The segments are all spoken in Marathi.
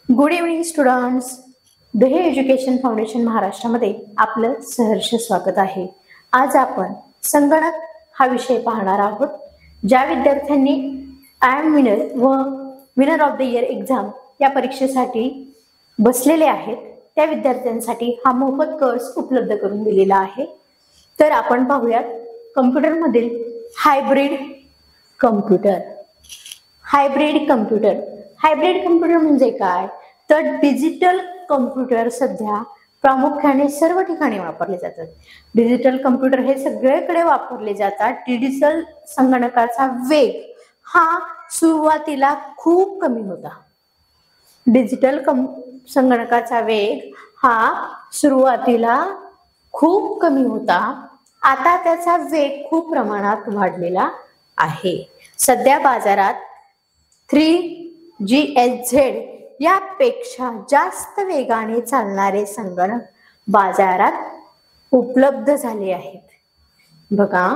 Good evening students. ध्येय एज्युकेशन फाउंडेशन महाराष्ट्रामध्ये आपलं सहर्ष स्वागत आहे. आज आपण संगणक हा विषय पाहणार आहोत. ज्या विद्यार्थ्यांनी आय एम विनर व winner of the year exam या परीक्षेसाठी बसलेले आहेत त्या विद्यार्थ्यांसाठी हा मोफत कोर्स उपलब्ध करून दिलेला आहे. तर आपण पाहूयात कम्प्युटरमधील हायब्रिड कम्प्युटर. हायब्रिड कम्प्युटर म्हणजे काय? तर डिजिटल कम्प्युटर सध्या प्रामुख्याने सर्व ठिकाणी वापरले जातात. डिजिटल कम्प्युटर हे सगळीकडे वापरले जातात. डिजिटल संगणकाचा वेग हा सुरुवातीला खूप कमी होता. डिजिटल संगणकाचा वेग हा सुरुवातीला खूप कमी होता. आता त्याचा वेग खूप प्रमाणात वाढलेला आहे. सध्या बाजारात 3GHz यापेक्षा जास्त वेगाने चालणारे संगणक बाजारात उपलब्ध झाले आहेत. बघा,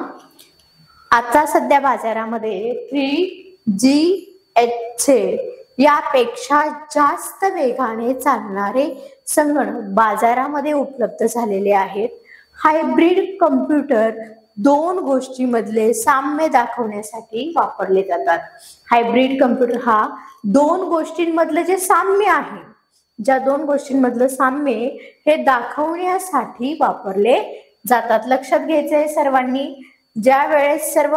आता सध्या बाजारामध्ये 3GHz यापेक्षा जास्त वेगाने चालणारे संगणक बाजारामध्ये उपलब्ध झालेले आहेत. हायब्रिड कम्प्युटर दोन गोष्टींमधले साम्य दाखवण्यासाठी वापरले जातात. हायब्रिड कम्प्युटर हा दोन गोष्टींमधलं जे साम्य आहे, ज्या दोन गोष्टींमधलं साम्य हे दाखवण्यासाठी वापरले जातात. लक्षात घ्यायचं आहे सर्वांनी. ज्या वेळेस सर्व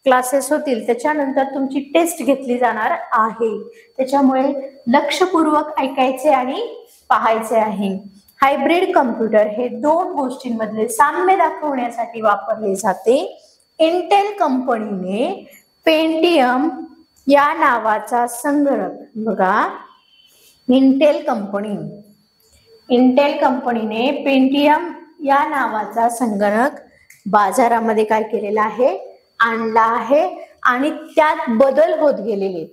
क्लासेस होतील त्याच्यानंतर तुमची टेस्ट घेतली जाणार आहे, त्याच्यामुळे लक्षपूर्वक ऐकायचे आणि पाहायचे आहे. हायब्रिड कम्प्युटर हे दोन गोष्टींमधले साम्य दाखवण्यासाठी वापरले जाते. इंटेल कंपनीने पेंटियम या नावाचा संगणक, बघा, इंटेल कंपनीने पेंटियम या नावाचा संगणक बाजारामध्ये काय केलेला आहे? आणला आहे. आणि त्यात बदल होत गेलेले आहेत.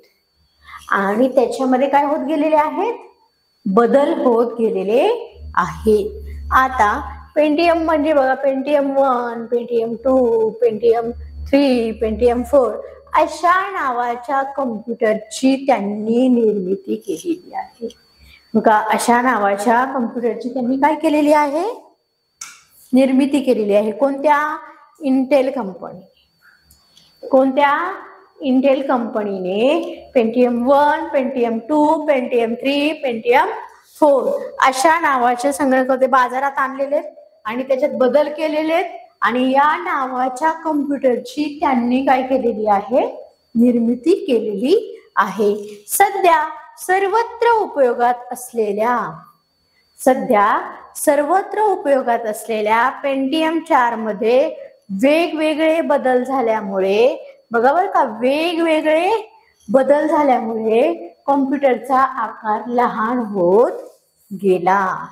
आणि त्याच्यामध्ये काय होत गेलेले आहेत? बदल होत गेलेले आहेत. आता पेंटियम म्हणजे बघा, पेंटियम 1, पेंटियम 2, पेंटियम 3, पेंटियम 4 अशा नावाच्या कम्प्युटरची त्यांनी निर्मिती केलेली आहे. बघा, अशा नावाच्या कम्प्युटरची त्यांनी काय केलेली आहे? निर्मिती केलेली आहे. कोणत्या? इंटेल कंपनीने पेंटियम 1, पेंटियम 2, पेंटियम 3, पेंटियम 4 अशा नावाचे संगणक होते बाजारात आणलेले आणि त्याच्यात बदल केलेले आणि या नावाच्या कम्प्युटरची त्यांनी काय केलेली आहे? निर्मिती केलेली आहे. सध्या सर्वत्र उपयोगात असलेल्या पेंटियम 4 मध्ये वेगवेगळे बदल झाल्यामुळे, बघा बरं का, वेगवेगळे बदल झाल्यामुळे कॉम्प्युटरचा आकार लहान होत गेला.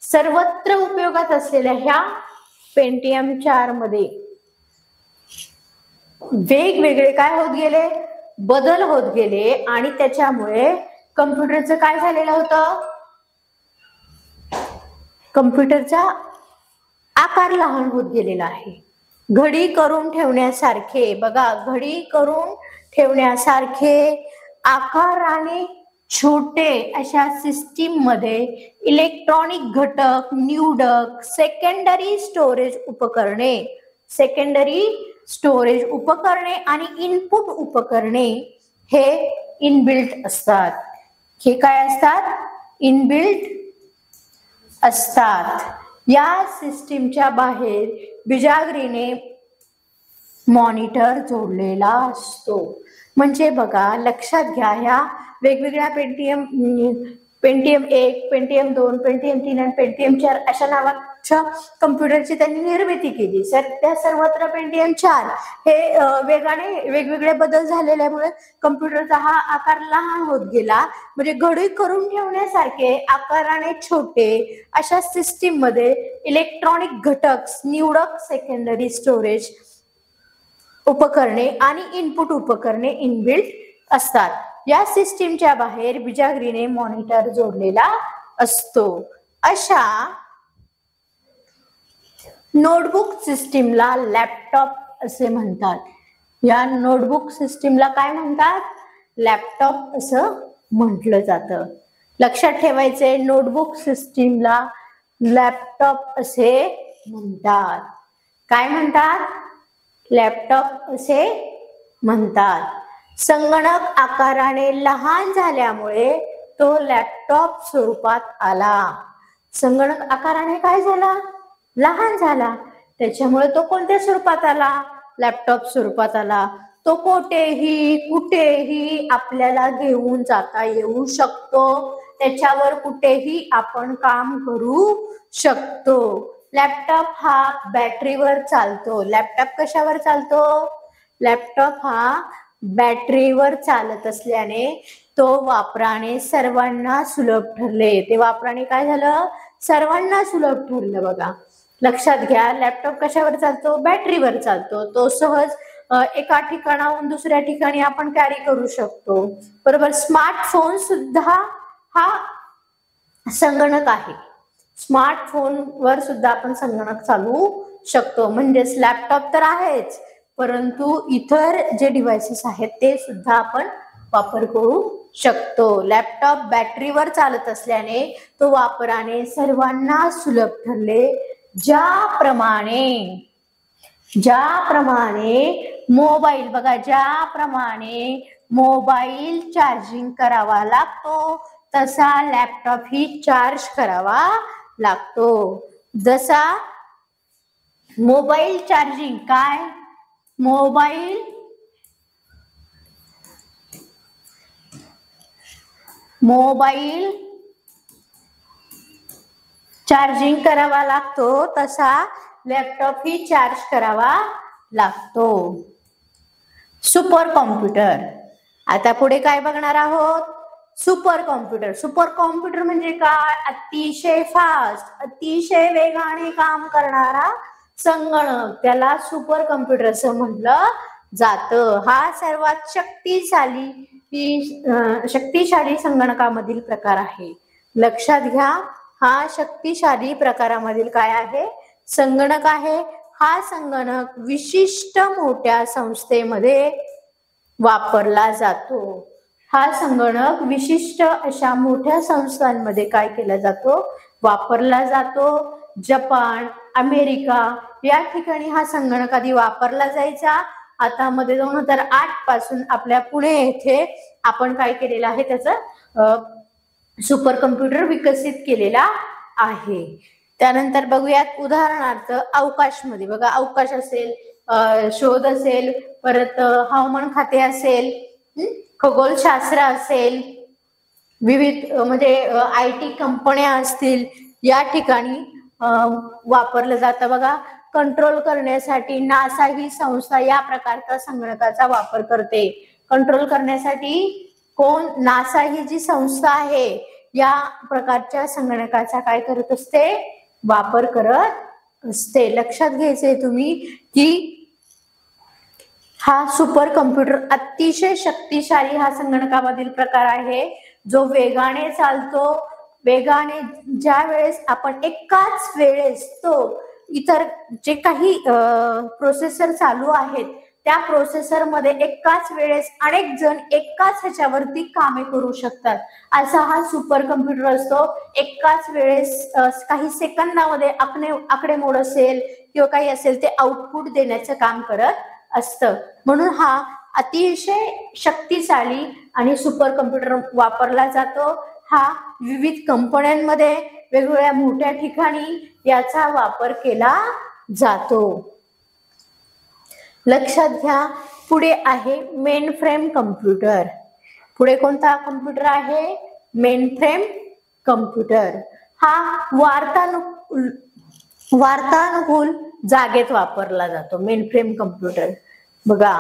सर्वत्र उपयोगात असलेल्या ह्या पेंटियम 4 मध्ये वेगवेगळे काय होत गेले? बदल होत गेले आणि त्याच्यामुळे कम्प्युटरचं काय झालेलं होतं? कम्प्युटरचा आकार लहान होत गेलेला आहे. घडी करून ठेवण्यासारखे, बघा, घडी करून ठेवण्यासारखे आकाराने छोटे अशा सिस्टीम मध्ये इलेक्ट्रॉनिक घटक, निवडक, सेकंडरी स्टोरेज उपकरणे आणि इनपुट उपकरणे हे इनबिल्ट असतात. हे काय असतात? इनबिल्ट असतात. या सिस्टीमच्या बाहेर बिजागरीने मॉनिटर जोडलेला असतो. म्हणजे बघा, लक्षात घ्या, ह्या वेगवेगळ्या पेंटियम 1, पेंटियम 2, पेंटियम 3 आणि पेंटियम 4 अशा नावाच्या कम्प्युटरची त्यांनी निर्मिती केली. त्या सर्वत्र पेंटियम 4 हे वेगवेगळे बदल झालेल्यामुळे कम्प्युटरचा हा आकार लहान होत गेला. म्हणजे घडी करून ठेवण्यासारखे आकाराने छोटे अशा सिस्टीम मध्ये इलेक्ट्रॉनिक घटक, निवडक, सेकंडरी स्टोरेज उपकरणे आणि इनपुट उपकरणे इनबिल्ट असतात. या सिस्टीमच्या बाहेर बिजागरीने मॉनिटर जोडलेला असतो. अशा नोटबुक सिस्टीमला लॅपटॉप असे म्हणतात. या नोटबुक सिस्टीमला काय म्हणतात? लॅपटॉप असं म्हटलं जातं. लक्षात ठेवायचे, नोटबुक सिस्टीमला लॅपटॉप असे म्हणतात. काय म्हणतात? लॅपटॉप असे म्हणतात. संगणक आकाराने लहान झाल्यामुळे तो लॅपटॉप स्वरूपात आला. संगणक आकाराने काय झाला? लहान झाला. त्याच्यामुळे तो कोणत्या स्वरूपात आला? लॅपटॉप स्वरूपात आला. तो कोठेही कुठेही आपल्याला घेऊन जाता येऊ शकतो. त्याच्यावर कुठेही आपण काम करू शकतो. लॅपटॉप हा बॅटरीवर चालतो. लॅपटॉप कशावर चालतो? लॅपटॉप हा बॅटरीवर चालत असल्याने तो वापराने सर्वांना सुलभ ठरले. ते वापराने काय झालं? सर्वांना सुलभ ठरलं. बघा, लक्षात घ्या, लॅपटॉप कशावर चालतो? बॅटरीवर चालतो. तो सहज एका ठिकाणाहून दुसऱ्या ठिकाणी आपण कॅरी करू शकतो. बरोबर. स्मार्टफोन सुद्धा हा संगणक आहे. स्मार्टफोनवर सुद्धा आपण संगणक चालवू शकतो. म्हणजेच लॅपटॉप तर आहेच, परंतु इतर जे डिव्हाइसेस आहेत ते सुद्धा आपण वापर करू शकतो. लॅपटॉप बॅटरीवर चालत असल्याने तो वापराने सर्वांना सुलभ ठरले. ज्याप्रमाणे मोबाईल, बघा, ज्याप्रमाणे मोबाईल चार्जिंग करावा लागतो तसा लॅपटॉप ही चार्ज करावा लागतो. जसा मोबाईल चार्जिंग, काय? मोबाईल चार्जिंग करावा लागतो तसा लॅपटॉप ही चार्ज करावा लागतो. Super computer. आता पुढे काय बघणार आहोत? Super computer. सुपर कॉम्प्युटर म्हणजे काय? अतिशय फास्ट, अतिशय वेगाने काम करणारा संगणक, त्याला सुपर कॉम्प्युटर असं म्हटलं जातं. हा सर्वात शक्तिशाली संगणकामधील प्रकार आहे. लक्षात घ्या, हा शक्तिशाली प्रकारामधील काय आहे? संगणक आहे. हा संगणक विशिष्ट मोठ्या संस्थेमध्ये वापरला जातो. हा संगणक विशिष्ट अशा मोठ्या संस्थांमध्ये काय केला जातो? वापरला जातो. जपान, अमेरिका या ठिकाणी हा संगणक आधी वापरला जायचा. आता मध्ये 2008 पासून आपल्या पुणे येथे आपण काय केलेलं आहे? त्याचं सुपर कॉम्प्युटर विकसित केलेला आहे. त्यानंतर बघूयात, उदाहरणार्थ अवकाशमध्ये. बघा, अवकाश असेल, शोध असेल, परत हवामान खाते असेल, खगोलशास्त्र असेल, विविध म्हणजे IT कंपन्या असतील, या ठिकाणी वापरलं जातं. बघा, कंट्रोल करण्यासाठी नासा ही संस्था या प्रकारच्या संगणकाचा वापर करते. कंट्रोल करण्यासाठी कोण? नासा ही जी संस्था आहे या प्रकारच्या संगणकाचा काय करत असते? वापर करत असते. लक्षात घ्यायचंय तुम्ही की हा सुपर कॉम्प्युटर अतिशय शक्तिशाली हा संगणकामधील प्रकार आहे, जो वेगाने चालतो. वेगाने ज्या वेळेस आपण एकाच वेळेस तो इतर जे काही प्रोसेसर चालू आहेत त्या प्रोसेसर मध्ये एकाच वेळेस अनेक जण एकाच ह्याच्यावरती कामे करू शकतात, असा हा सुपर कॉम्प्युटर असतो. एकाच वेळेस काही सेकंदामध्ये आकडेमोड असेल किंवा काही असेल ते आउटपुट देण्याचं काम करत असतं. म्हणून हा अतिशय शक्तिशाली आणि सुपर कॉम्प्युटर वापरला जातो. हा विविध कंपन्यांमध्ये वेगवेगळ्या मोठ्या ठिकाणी याचा वापर केला जातो. लक्षात घ्या, पुढे आहे मेन फ्रेम कम्प्युटर. पुढे कोणता कम्प्युटर आहे? Main frame computer. हा वार्तानुकूल जागेत वापरला जातो. Main frame computer. बघा,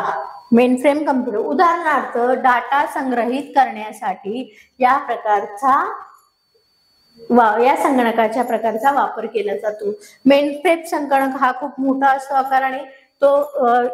मेन फ्रेम कम्प्युटर उदाहरणार्थ डाटा संग्रहित करण्यासाठी या संगणकाच्या प्रकारचा वापर केला जातो. मेन फ्रेम संगणक हा खूप मोठा असतो आकाराने.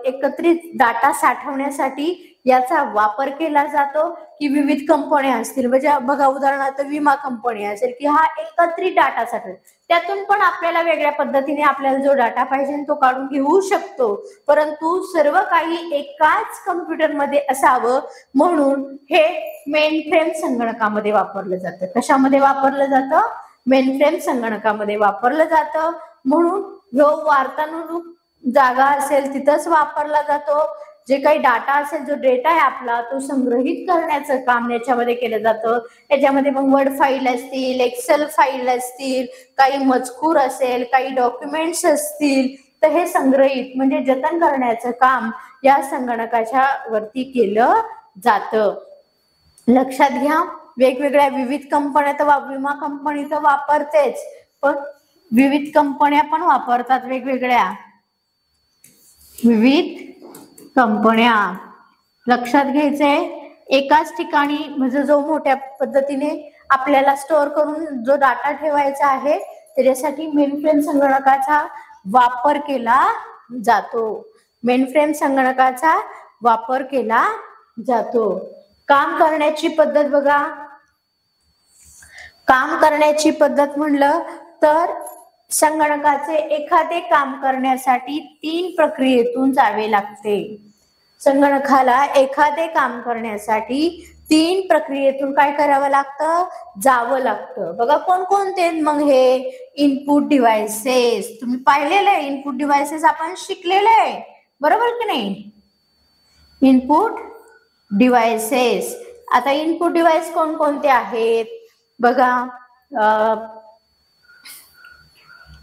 एकत्रित डाटा साठवण्यासाठी याचा वापर केला जातो, की विविध कंपन्या असतील, म्हणजे बघा उदाहरणार्थ विमा कंपनी असेल, की हा एकत्रित डाटा साठवेल, त्यातून पण आपल्याला वेगळ्या पद्धतीने आपल्याला जो डाटा पाहिजे तो काढून घेऊ शकतो, परंतु सर्व काही एकाच कम्प्युटरमध्ये असावं म्हणून हे मेन फ्रेम संगणकामध्ये वापरलं जातं. कशामध्ये वापरलं जातं? मेन फ्रेम संगणकामध्ये वापरलं जातं. म्हणून जो वार्तानुरूप जागा असेल तिथंच वापरला जातो. जे काही डाटा असेल, जो डेटा आहे आपला, तो संग्रहित करण्याचं काम याच्यामध्ये केलं जातं. याच्यामध्ये मग वर्ड फाईल असतील, एक्सेल फाईल असतील, काही मजकूर असेल, काही डॉक्युमेंट्स असतील, तर हे संग्रहित म्हणजे जतन करण्याचं काम या संगणकाच्या वरती केलं जातं. लक्षात घ्या, वेगवेगळ्या विविध कंपन्या तर विमा कंपनी तर वापरतेच, पण विविध कंपन्या पण वापरतात वेगवेगळ्या विविध कंपन्या. लक्षात घ्यायचंय, एकाच ठिकाणी म्हणजे जो मोठ्या पद्धतीने आपल्याला स्टोअर करून जो डाटा ठेवायचा आहे त्याच्यासाठी मेनफ्रेम संगणकाचा वापर केला जातो. मेनफ्रेम संगणकाचा वापर केला जातो. काम करण्याची पद्धत बघा, काम करण्याची पद्धत म्हणलं तर संगणकाचे एखादे काम करण्यासाठी 3 प्रक्रियेतून जावे लागते. संगणकाला एखादे काम करण्यासाठी 3 प्रक्रियेतून काय करावं लागतं? जावं लागतं. बघा कोणकोणते मग हे इनपुट डिव्हाइसेस तुम्ही पाहिलेले, इनपुट डिव्हाइसेस आपण शिकलेले आहे, बरोबर की नाही? Input devices. आता इनपुट डिव्हाइस कोणकोणते आहेत बघा,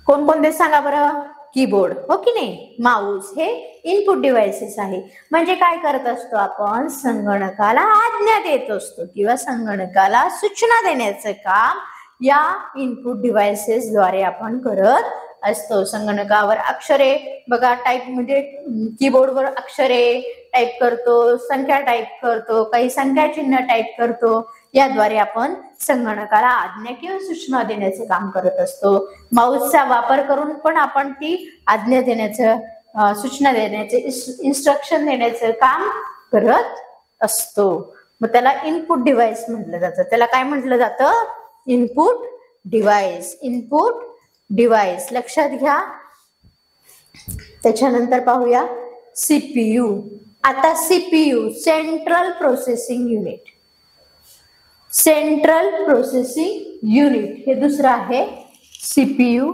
कोणकोणते सांगा बरं? कीबोर्ड, हो की नाही, माऊस, हे इनपुट डिव्हाइसेस आहे. म्हणजे काय करत असतो आपण? संगणकाला आज्ञा देत असतो किंवा संगणकाला सूचना देण्याचं काम या इनपुट डिव्हाइसेस द्वारे आपण करत असतो. संगणकावर अक्षरे बघा टाईप म्हणजे कीबोर्डवर अक्षरे टाईप करतो, संख्या टाईप करतो, काही संख्या चिन्ह टाईप करतो. याद्वारे आपण संगणकाला आज्ञा किंवा सूचना देण्याचे काम करत असतो. माऊसचा वापर करून पण आपण ती आज्ञा देण्याचं, सूचना देण्याचे, इन्स्ट्रक्शन देण्याचं काम करत असतो. मग त्याला इनपुट डिव्हाइस म्हटलं जातं. त्याला काय म्हटलं जातं? Input device. इनपुट डिव्हाइस लक्षात घ्या. त्याच्यानंतर पाहूया सीपीयू. आता CPU central processing unit. Central processing unit हे दुसरं आहे सीपीयू.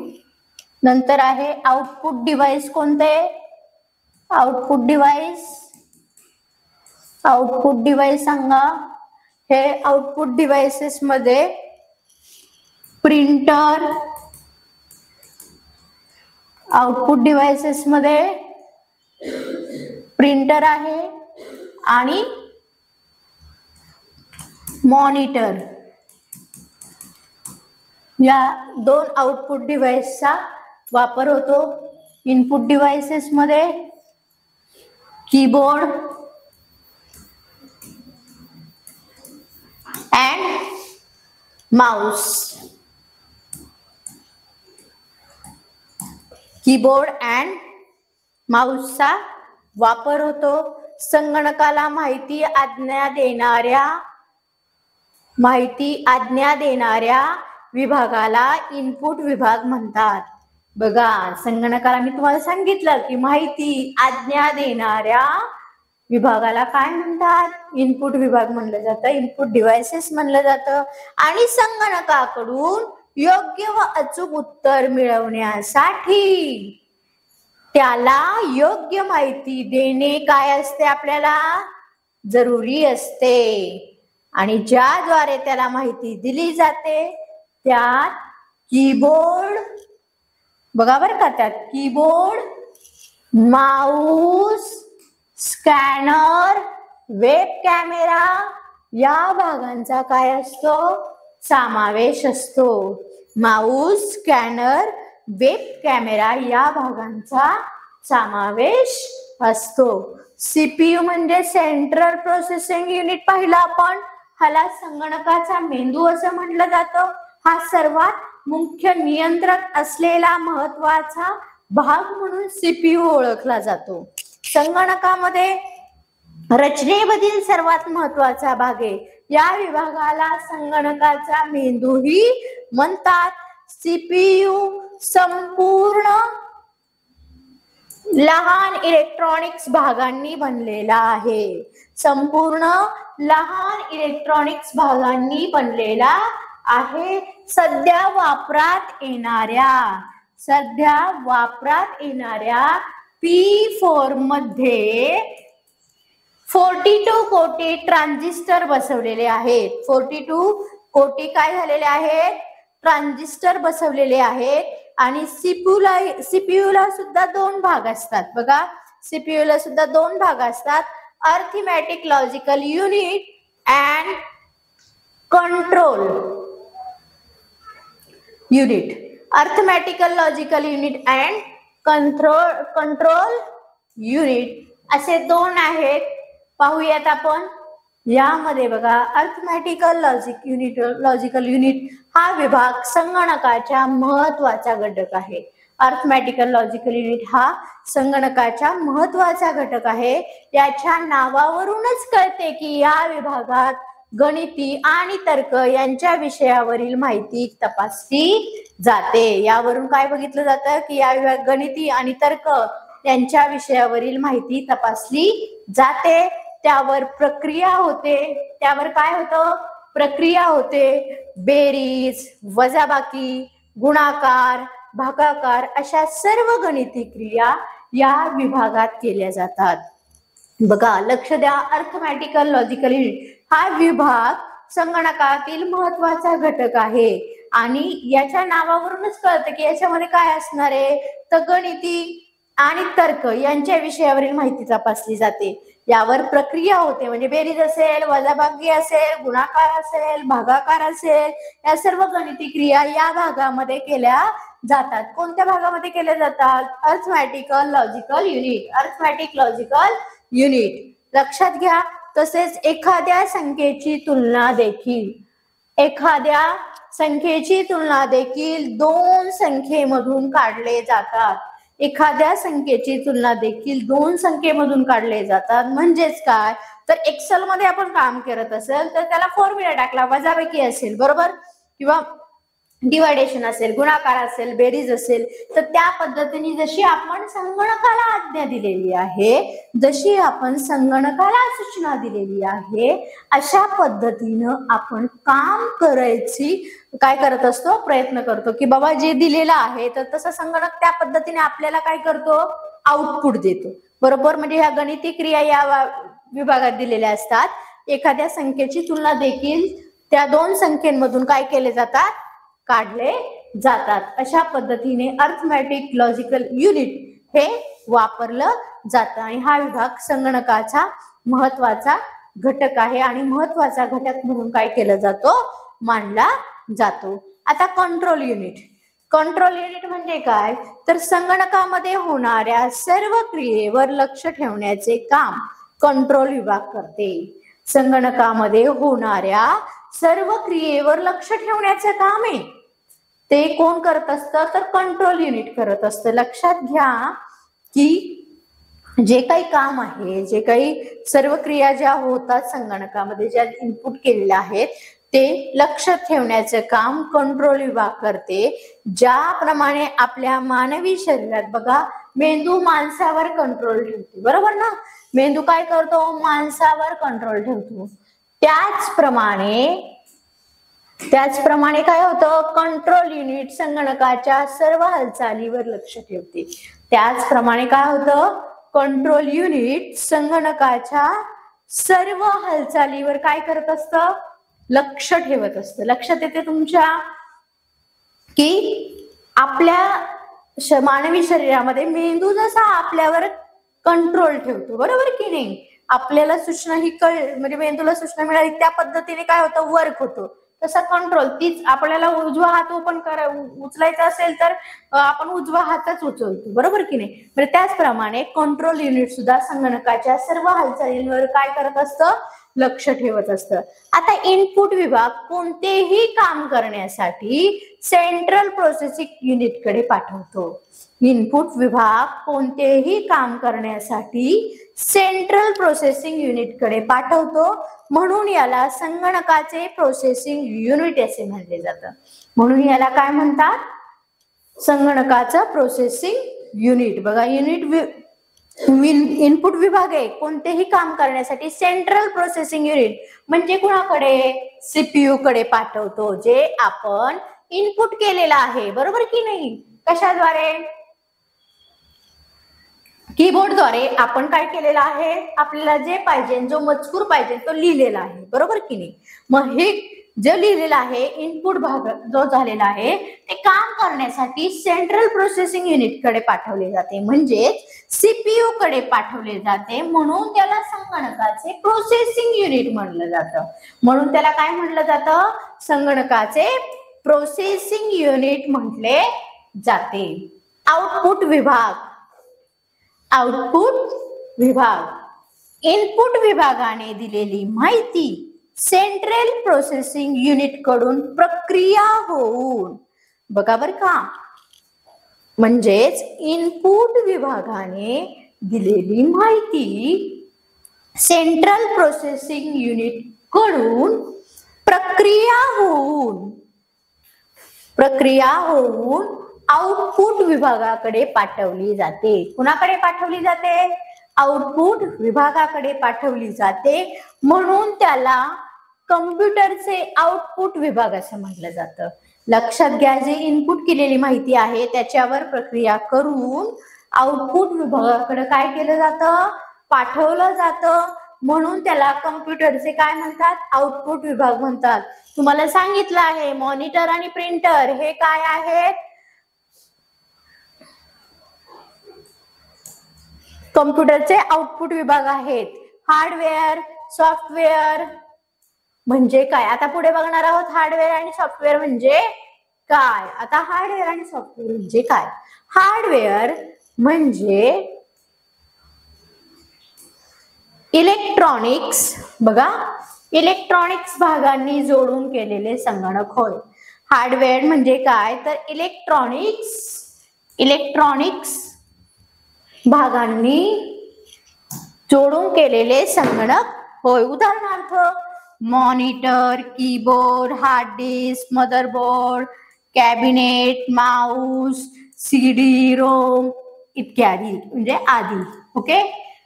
नंतर आहे आउटपुट डिव्हाइस. कोणते? Output device. आउटपुट डिव्हाइस सांगा. हे आउटपुट डिव्हाइसेस मध्ये प्रिंटर, आउटपुट डिव्हाइसेस मध्ये प्रिंटर आहे आणि मॉनिटर. या 2 आउटपुट डिव्हाइसचा वापर होतो. इनपुट डिव्हाइसेस मध्ये keyboard and mouse. Keyboard and माउसचा वापर होतो. संगणकाला माहिती आज्ञा देणाऱ्या विभागाला इनपुट विभाग म्हणतात. बघा संगणकाला मी तुम्हाला सांगितलं की माहिती आज्ञा देणाऱ्या विभागाला काय म्हणतात? इनपुट विभाग म्हणलं जातं, इनपुट डिव्हाइसेस म्हणलं जातं. आणि संगणकाकडून योग्य व अचूक उत्तर मिळवण्यासाठी त्याला योग्य माहिती देणे काय असते? आपल्याला जरुरी असते. आणि ज्याद्वारे त्याला माहिती दिली जाते त्यात कीबोर्ड, बघा बरं का, त्यात keyboard, Mouse, scanner, web camera या भागांचा काय असतो? समावेश असतो. माऊस, स्कॅनर, वेब कॅमेरा या भागांचा समावेश असतो. सीपीयू म्हणजे सेंट्रल प्रोसेसिंग युनिट पाहिलं आपण. ह्याला संगणकाचा मेंदू असं म्हटलं जातं. हा सर्वात मुख्य नियंत्रक असलेला महत्वाचा भाग म्हणून सीपीयू ओळखला जातो. संगणकामध्ये रचनेमधील सर्वात महत्वाचा भाग आहे. या विभागाला संगणकाचा मेंदूही म्हणतात. सीपीयू संपूर्ण लहान इलेक्ट्रॉनिक्स भागांनी बनलेला आहे. संपूर्ण लहान इलेक्ट्रॉनिक्स भागांनी बनलेला आहे. सध्या वापरात येणाऱ्या P4 मध्ये 42 कोटी ट्रान्झिस्टर बसवलेले आहेत. 42 कोटी काय झालेले आहेत? ट्रान्झिस्टर बसवलेले आहेत. आणि सीपीयूला सुद्धा 2 भाग असतात. बघा, सीपीयूला सुद्धा 2 भाग असतात. Arithmetic logical unit and control unit. Arithmetical logical unit and control unit असे 2 आहेत. पाहूयात आपण. यामध्ये बघा, अर्थमॅटिकल लॉजिकल युनिट हा विभाग संगणकाच्या महत्वाचा घटक आहे. अर्थमॅटिकल लॉजिकल युनिट हा संगणकाच्या महत्वाचा घटक आहे. याच्या नावावरूनच कळते की या विभागात गणिती आणि तर्क यांच्या विषयावरील माहिती तपासली जाते. यावरून काय बघितलं जातं की या विभागात गणिती आणि तर्क यांच्या विषयावरील माहिती तपासली जाते. त्यावर प्रक्रिया होते. त्यावर काय होतं? प्रक्रिया होते. बेरीज, वजाबाकी, गुणाकार, भागाकार अशा सर्व गणिती क्रिया या विभागात केल्या जातात. बघा, लक्ष द्या. अर्थमॅटिकल लॉजिकल युनिट हा विभाग संगणकातील महत्वाचा घटक आहे. आणि याच्या नावावरूनच कळतं की याच्यामध्ये काय असणार आहे? तर गणिती आणि तर्क यांच्या विषयावरील माहिती तपासली जाते. यावर प्रक्रिया होते, म्हणजे बेरीज असेल, वजाबाकी असेल, गुणाकार असेल, भागाकार असेल, या सर्व गणिती क्रिया या भागामध्ये केल्या जातात. कोणत्या भागामध्ये केल्या जातात? Arithmetical logical unit. Arithmetic logical unit लक्षात घ्या. तसेच एखाद्या संख्येची तुलना देखील 2 संख्येमधून काढले जातात. एखाद्या संख्येची तुलना देखील 2 संख्येमधून काढले जातात. म्हणजेच काय? तर एक्सेल मध्ये आपण काम करत असेल तर त्याला फॉर्म्युला टाकला, वजाबाकी असेल बरोबर, किंवा डिवायडेशन असेल, गुणाकार असेल, बेरीज असेल, तर त्या पद्धतीने जशी आपण संगणकाला आज्ञा दिलेली आहे, जशी आपण संगणकाला सूचना दिलेली आहे, अशा पद्धतीनं आपण काम करायची काय करत असतो? प्रयत्न करतो की बाबा जे दिलेलं आहे तर तसं संगणक त्या पद्धतीने आपल्याला काय करतो? आउटपुट देतो बरोबर. म्हणजे ह्या गणिती क्रिया या विभागात दिलेल्या असतात. एखाद्या संख्येची तुलना देखील त्या 2 संख्येमधून काय केले जातात? काढले जातात. अशा पद्धतीने अर्थमॅटिक लॉजिकल युनिट हे वापरलं जातं. आणि हा विभाग संगणकाचा महत्वाचा घटक आहे आणि महत्वाचा घटक म्हणून काय केलं जातो? मानला जातो. आता कंट्रोल युनिट. कंट्रोल युनिट म्हणजे काय? तर संगणकामध्ये होणाऱ्या सर्व क्रियेवर लक्ष ठेवण्याचे काम कंट्रोल विभाग करते. संगणकामध्ये होणाऱ्या सर्व क्रियेवर लक्ष ठेवण्याचं काम आहे ते कोण करत असतं? तर कंट्रोल युनिट करत असतं. लक्षात घ्या की जे काही काम आहे, जे काही सर्व क्रिया ज्या होतात संगणकामध्ये, ज्या इनपुट केलेल्या आहेत, ते लक्ष ठेवण्याचं काम कंट्रोल विभाग करते. ज्याप्रमाणे आपल्या मानवी शरीरात बघा, मेंदू माणसावर कंट्रोल ठेवतो बरोबर ना. मेंदू काय करतो? माणसावर कंट्रोल ठेवतो. त्याचप्रमाणे काय होतं? कंट्रोल युनिट संगणकाच्या सर्व हालचालीवर लक्ष ठेवते. त्याचप्रमाणे काय होतं? कंट्रोल युनिट संगणकाच्या सर्व हालचालीवर काय करत असतं? लक्ष ठेवत असतं. लक्षात येते तुमच्या की आपल्या मानवी शरीरामध्ये मेंदू जसा आपल्यावर कंट्रोल ठेवतो बरोबर की नाही. आपल्याला सूचना ही म्हणजे मेंदूला सूचना मिळाली त्या पद्धतीने काय होतं? वर्क होतो. तसा कंट्रोल तीच आपल्याला उजवा हात ओपन उचलायचा असेल तर आपण उजवा हातच उचलतो बरोबर की नाही. म्हणजे त्याचप्रमाणे कंट्रोल युनिट सुद्धा संगणकाच्या सर्व हालचालींवर काय करत असतं? लक्ष ठेवत असतं. आता इनपुट विभाग कोणतेही काम करण्यासाठी सेंट्रल प्रोसेसिंग युनिट कडे पाठवतो. इनपुट विभाग कोणतेही काम करण्यासाठी सेंट्रल प्रोसेसिंग युनिट कडे पाठवतो, म्हणून याला संगणकाचे प्रोसेसिंग युनिट असे म्हणले जातं. म्हणून याला काय म्हणतात? संगणकाचं प्रोसेसिंग युनिट. बघा, इनपुट विभाग आहे कोणतेही काम करण्यासाठी सेंट्रल प्रोसेसिंग युनिट म्हणजे कुणाकडे? सीपीयू कडे पाठवतो, जे आपण इनपुट केलेला आहे. बरोबर की नाही? कशाद्वारे? कीबोर्डद्वारे आपण काय केलेलं आहे? आपल्याला जे पाहिजे, जो मजकूर पाहिजे तो लिहिलेला आहे. बरोबर की नाही? मग हे जे लिहिलेलं आहे इनपुट भाग जो झालेला आहे ते काम करण्यासाठी सेंट्रल प्रोसेसिंग युनिट कडे पाठवले जाते, म्हणजे सीपीयू कडे पाठवले जाते. म्हणून त्याला संगणकाचे प्रोसेसिंग युनिट म्हणलं जातं. म्हणून त्याला काय म्हणलं जातं? संगणकाचे प्रोसेसिंग युनिट म्हटले जाते. आउटपुट विभाग. आउटपुट विभाग. इनपुट विभागाने दिलेली माहिती सेंट्रल प्रोसेसिंग युनिट कडून प्रक्रिया होऊन, बघा बर का, म्हणजेच इनपुट विभागाने दिलेली माहिती सेंट्रल प्रोसेसिंग युनिट कडून प्रक्रिया होऊन आउटपुट विभागाकडे पाठवली जाते. कुणाकडे पाठवली जाते? आउटपुट विभागाकडे पाठवली जाते. म्हणून त्याला कम्प्युटरचे आउटपुट विभाग असं म्हटलं जातं. लक्षात घ्या, जे इनपुट केलेली माहिती आहे त्याच्यावर प्रक्रिया करून आउटपुट विभागाकडे काय केलं जातं? पाठवलं जातं. म्हणून त्याला कम्प्युटरचे काय म्हणतात? आउटपुट विभाग म्हणतात. तुम्हाला सांगितलं आहे मॉनिटर आणि प्रिंटर हे काय आहेत? कम्प्युटरचे आउटपुट विभाग आहेत. हार्डवेअर, सॉफ्टवेअर म्हणजे काय? आता पुढे बघणार आहोत हार्डवेअर आणि सॉफ्टवेअर म्हणजे काय. आता हार्डवेअर आणि सॉफ्टवेअर म्हणजे काय? हार्डवेअर म्हणजे इलेक्ट्रॉनिक्स. बघा, इलेक्ट्रॉनिक्स भागांनी जोडून केलेले संगणक होय. हार्डवेअर म्हणजे काय? तर इलेक्ट्रॉनिक्स भागांनी जोडून केलेले संगणक होय. उदाहरणार्थ monitor, keyboard, hard disk, motherboard, cabinet, mouse, CD ROM इत्यादी म्हणजे आदी. ओके,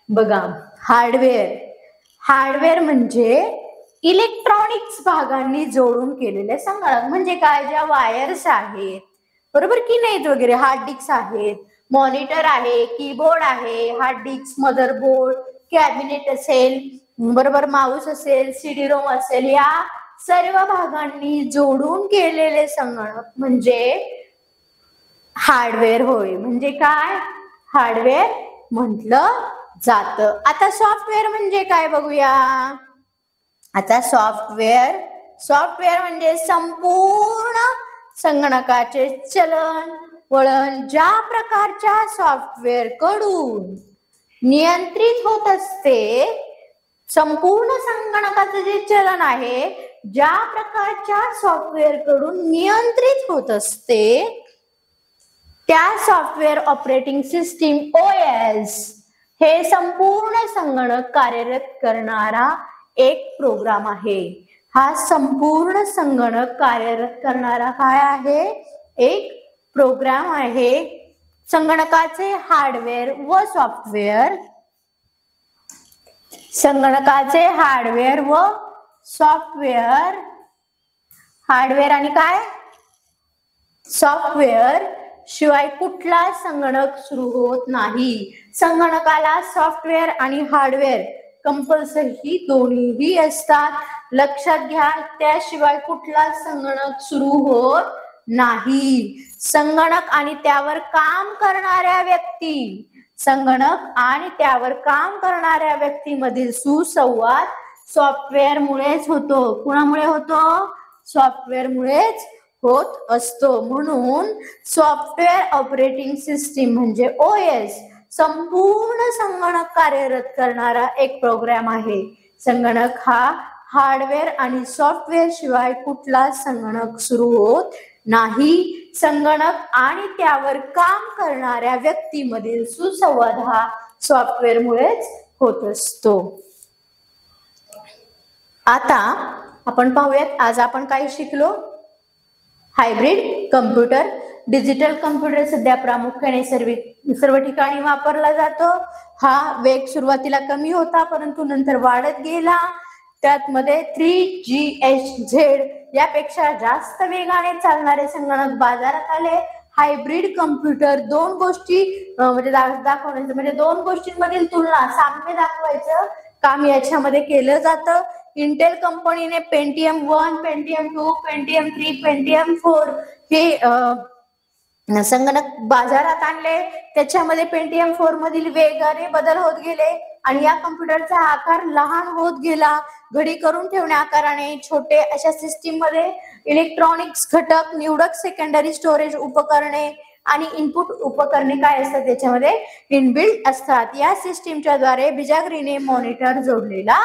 बघा, हार्डवेअर म्हणजे इलेक्ट्रॉनिक्स भागांनी जोडून केलेले संगणक म्हणजे काय? ज्या वायर्स आहेत, बरोबर की नाही, वगैरे हार्ड डिस्क आहेत, मॉनिटर आहे, कीबोर्ड आहे, हार्ड डिस्क, मदरबोर्ड, कॅबिनेट असेल, बरोबर, माऊस असेल, सीडी रोम असेल, या सर्व भागांनी जोडून केलेले संगणक म्हणजे हार्डवेअर होय. म्हणजे काय? हार्डवेअर म्हटलं जातं. आता सॉफ्टवेअर म्हणजे काय बघूया. आता सॉफ्टवेअर म्हणजे संपूर्ण संगणकाचे चलन वळण ज्या प्रकारच्या सॉफ्टवेअर कडून नियंत्रित होत असते, संपूर्ण संगणकाचे जे चलन आहे ज्या प्रकारच्या सॉफ्टवेअर कडून नियंत्रित होत असते त्या सॉफ्टवेअर ऑपरेटिंग सिस्टीम OS हे संपूर्ण संगणक कार्यरत करणारा एक प्रोग्राम आहे. हा संपूर्ण संगणक कार्यरत करणारा काय आहे? एक प्रोग्राम आहे. संगणकाचे हार्डवेअर व सॉफ्टवेअर, संगणकाचे हार्डवेअर व सॉफ्टवेअर, हार्डवेअर आणि काय? सॉफ्टवेअर शिवाय कुठला संगणक सुरू होत नाही. संगणकाला सॉफ्टवेअर आणि हार्डवेअर कंपल्सरी दोन्हीही असतात. लक्षात घ्या, त्याशिवाय कुठला संगणक सुरू होत नाही. संगणक आणि त्यावर काम करणाऱ्या व्यक्ती, संगणक आणि त्यावर काम करणाऱ्या व्यक्तीमधील सुसंवाद सॉफ्टवेअर मुळेच होतो. कुणामुळे होतो? सॉफ्टवेअर मुळेच होत असतो. म्हणून सॉफ्टवेअर ऑपरेटिंग सिस्टीम म्हणजे OS संपूर्ण संगणक कार्यरत करणारा एक प्रोग्राम आहे. संगणक हा हार्डवेअर आणि सॉफ्टवेअर शिवाय कुठला संगणक सुरू होत नाही. संगणक आणि त्यावर काम करणाऱ्या व्यक्तीमधील सुसंवाद हा सॉफ्टवेअर मुळेच होत असतो. आता आपण पाहूयात आज आपण काय शिकलो. Hybrid computer. डिजिटल कम्प्युटर सध्या प्रामुख्याने सर्व ठिकाणी वापरला जातो. हा वेग सुरुवातीला कमी होता परंतु नंतर वाढत गेला. त्यात मध्ये 3GHz यापेक्षा जास्त वेगाने चालणारे संगणक बाजारात आले. हायब्रिड कम्प्युटर दोन गोष्टी म्हणजे दाखवण्याचं म्हणजे दोन गोष्टींमधील तुलना साम्य दाखवायचं काम याच्यामध्ये केलं जातं. इंटेल कंपनीने पेंटियम 1, पेंटियम 2, पेंटियम 3, पेंटियम 4 हे संगणक बाजारात आणले. त्याच्यामध्ये पेंटियम 4 मधील वेगाने बदल होत गेले आणि या कम्प्युटरचा आकार लहान होत गेला. घडी करून ठेवण्या आकाराने छोटे अशा सिस्टीम मध्ये इलेक्ट्रॉनिक्स घटक, निवडक सेकंडरी स्टोरेज उपकरणे आणि इनपुट उपकरणे काय असतात त्याच्यामध्ये इनबिल्ट असतात. या सिस्टीमच्या द्वारे बिजागरीने मॉनिटर जोडलेला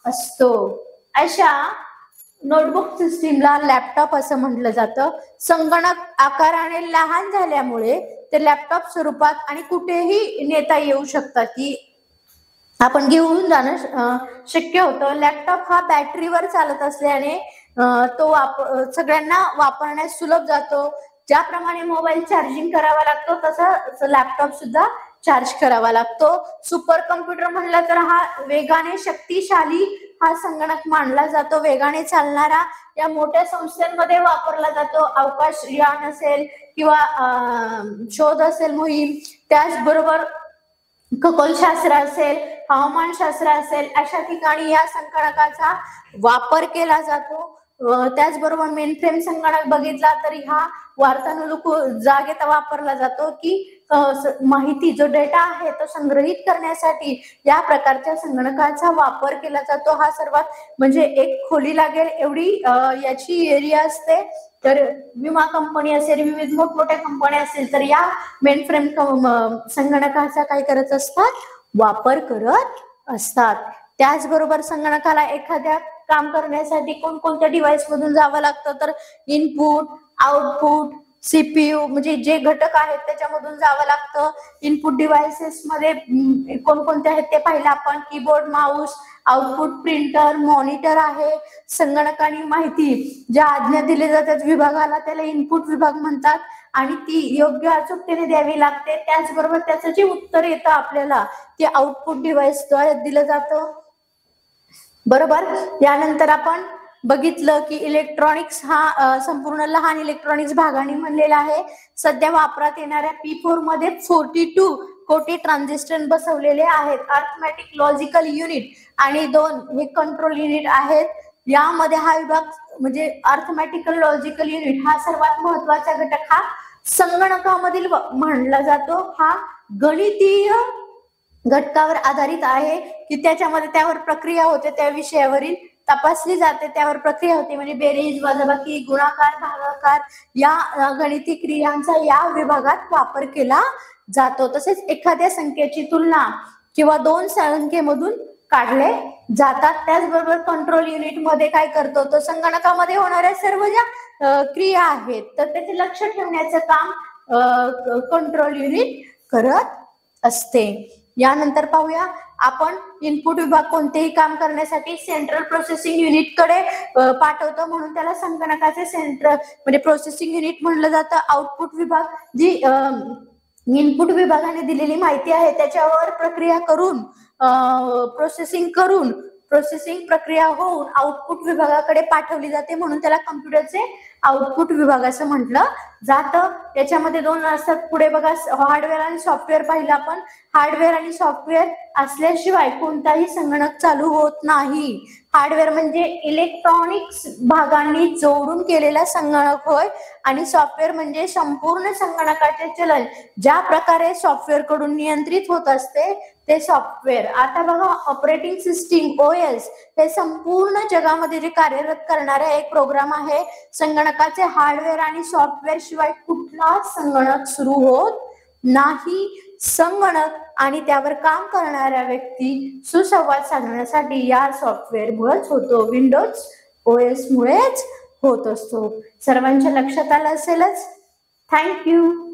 असतो. अशा नोटबुक सिस्टीमला लॅपटॉप असं म्हटलं जातं. संगणक आकाराने लहान झाल्यामुळे ते लॅपटॉप स्वरूपात आणि कुठेही नेता येऊ शकतात की आपण घेऊन जाणं शक्य होतं. लॅपटॉप हा बॅटरीवर चालत असल्याने तो सगळ्यांना वापरण्यास सुलभ जातो. ज्याप्रमाणे मोबाईल चार्जिंग करावा लागतो तसं लॅपटॉप सुद्धा चार्ज करावा लागतो. सुपर कम्प्युटर म्हणलं तर हा वेगाने शक्तिशाली हा संगणक मानला जातो. वेगाने चालणारा या मोठ्या संस्थांमध्ये वापरला जातो. अवकाश यान असेल किंवा शोध असेल मोहीम, त्याचबरोबर खगोलशास्त्र असेल, हवामानशास्त्र असेल अशा ठिकाणी या संगणकाचा वापर केला जातो. त्याचबरोबर मेनफ्रेम संगणक बघितला तरी हा वार्तानुरूप जागेत वापरला जातो की माहिती जो डेटा आहे तो संग्रहित करण्यासाठी या प्रकारच्या संगणकाचा वापर केला जातो. हा सर्वात म्हणजे एक खोली लागेल एवढी याची एरिया असते. तर विमा कंपनी असेल, विविध मोठमोठ्या कंपन्या असतील तर या मेनफ्रेम संगणकाचा काय करत असतात वापर करत असतात. त्याचबरोबर संगणकाला एखाद्या काम करण्यासाठी कोणकोणत्या डिव्हाइस मधून जावं लागतं तर इनपुट, आउटपुट, सीपीयू म्हणजे जे घटक आहेत त्याच्यामधून जावं लागतं. इनपुट डिव्हाइसेस मध्ये कोणकोणते आहेत ते पाहिलं आपण. Keyboard, Mouse, output printer, monitor आहे. संगणकाने माहिती ज्या आज्ञा दिल्या जातात विभागाला त्याला इनपुट विभाग म्हणतात आणि ती योग्य अचूकतेने द्यावी लागते. त्याचबरोबर त्याचं जे उत्तर येतं आपल्याला ते आउटपुट डिव्हाइसद्वारे दिलं जातं. बरोबर. यानंतर आपण बघितलं की इलेक्ट्रॉनिक्स हा संपूर्ण लहान इलेक्ट्रॉनिक्स भागाने म्हणलेला आहे. सध्या वापरात येणाऱ्या P4 मध्ये 42 कोटी ट्रान्झिस्टर बसवलेले आहेत. अर्थमॅटिक लॉजिकल युनिट आणि 2 हे कंट्रोल युनिट आहेत. यामध्ये हा विभाग म्हणजे अर्थमॅटिकल लॉजिकल युनिट हा सर्वात महत्वाचा घटक हा संगणकामधील मानला जातो. हा गणितीय घटकावर आधारित आहे की त्यावर प्रक्रिया होते, त्या विषयावरील तपासली जाते, त्यावर प्रक्रिया होते म्हणजे बेरीज, वजाबाकी, गुणाकार, भागाकार या गणिती क्रियांचा या विभागात वापर केला जातो. तसेच एखाद्या संख्येची तुलना किंवा दोन संख्येमधून काढले जातात. त्याचबरोबर कंट्रोल युनिट मध्ये काय करतो तर संगणकामध्ये होणाऱ्या सर्व ज्या क्रिया आहेत तर त्याचे लक्ष ठेवण्याचं काम कंट्रोल युनिट करत असते. यानंतर पाहूया आपण इनपुट विभाग कोणतेही काम करण्यासाठी सेंट्रल प्रोसेसिंग युनिट कडे पाठवतो म्हणून त्याला संगणकाचे सेंट्रल म्हणजे प्रोसेसिंग युनिट म्हणलं जातं. आउटपुट विभाग जी इनपुट विभागाने दिलेली माहिती आहे त्याच्यावर प्रक्रिया करून प्रोसेसिंग प्रक्रिया होऊन आउटपुट विभागाकडे पाठवली जाते म्हणून त्याला कम्प्युटरचे आउटपुट विभाग असं म्हटलं जातं. त्याच्यामध्ये दोन असतात. पुढे बघा हार्डवेअर आणि सॉफ्टवेअर पाहिलं आपण. हार्डवेअर आणि सॉफ्टवेअर असल्याशिवाय कोणताही संगणक चालू होत नाही. हार्डवेअर म्हणजे इलेक्ट्रॉनिक्स भागांनी जोडून केलेला संगणक होय आणि सॉफ्टवेअर म्हणजे संपूर्ण संगणकाचे चलन ज्या प्रकारे सॉफ्टवेअर कडून नियंत्रित होत असते ते सॉफ्टवेअर. आता बघा ऑपरेटिंग सिस्टीम OS हे संपूर्ण जगामध्ये जे कार्यरत करणारा एक प्रोग्राम आहे. संगणकाचे हार्डवेअर आणि सॉफ्टवेअर शिवाय कुठला संगणक सुरू होत नाही. संगणक आणि त्यावर काम करणाऱ्या व्यक्ती सुसंवाद साधण्यासाठी या सॉफ्टवेअर मुळेच होतो, विंडोज OS मुळेच होत असतो. सर्वांच्या लक्षात आलं असेलच. थँक्यू.